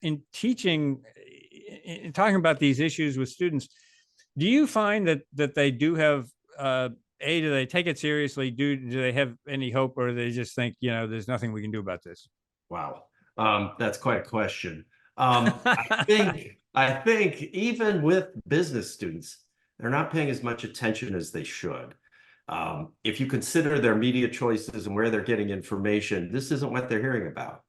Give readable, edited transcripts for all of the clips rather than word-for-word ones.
in teaching, in talking about these issues with students, do you find that they do have, do they take it seriously? Do they have any hope, or do they just think, there's nothing we can do about this? Wow. That's quite a question. I think even with business students, they're not paying as much attention as they should. If you consider their media choices and where they're getting information, this isn't what they're hearing about.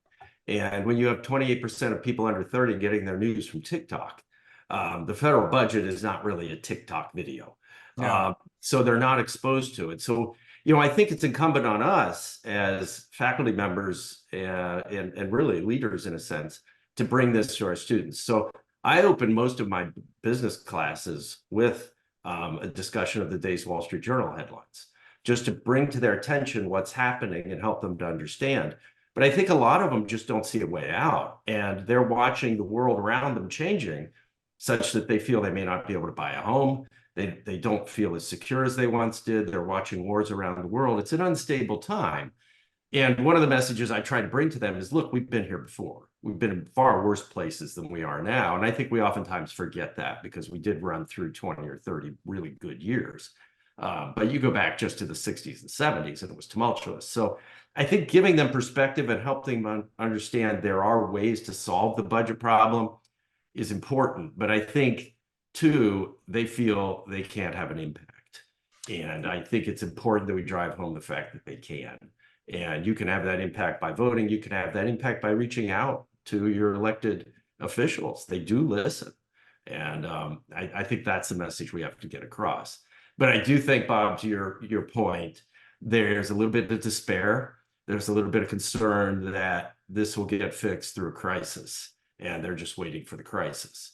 And when you have 28% of people under 30 getting their news from TikTok, the federal budget is not really a TikTok video. No. So they're not exposed to it. So, I think it's incumbent on us as faculty members and really leaders, in a sense, to bring this to our students. So I open most of my business classes with a discussion of the day's Wall Street Journal headlines, just to bring to their attention what's happening and help them to understand. But I think a lot of them just don't see a way out, and they're watching the world around them changing such that they feel they may not be able to buy a home. They don't feel as secure as they once did. They're watching wars around the world. It's an unstable time. And one of the messages I try to bring to them is, look, we've been here before. We've been in far worse places than we are now. And I think we oftentimes forget that, because we did run through 20 or 30 really good years. But you go back just to the 60s and 70s, and it was tumultuous. So I think giving them perspective and helping them understand there are ways to solve the budget problem is important. But I think, too, they feel they can't have an impact. And I think it's important that we drive home the fact that they can. And you can have that impact by voting. You can have that impact by reaching out to your elected officials. They do listen. And I think that's the message we have to get across. But I do think, Bob, to your point, there's a little bit of despair. There's a little bit of concern that this will get fixed through a crisis, and they're just waiting for the crisis.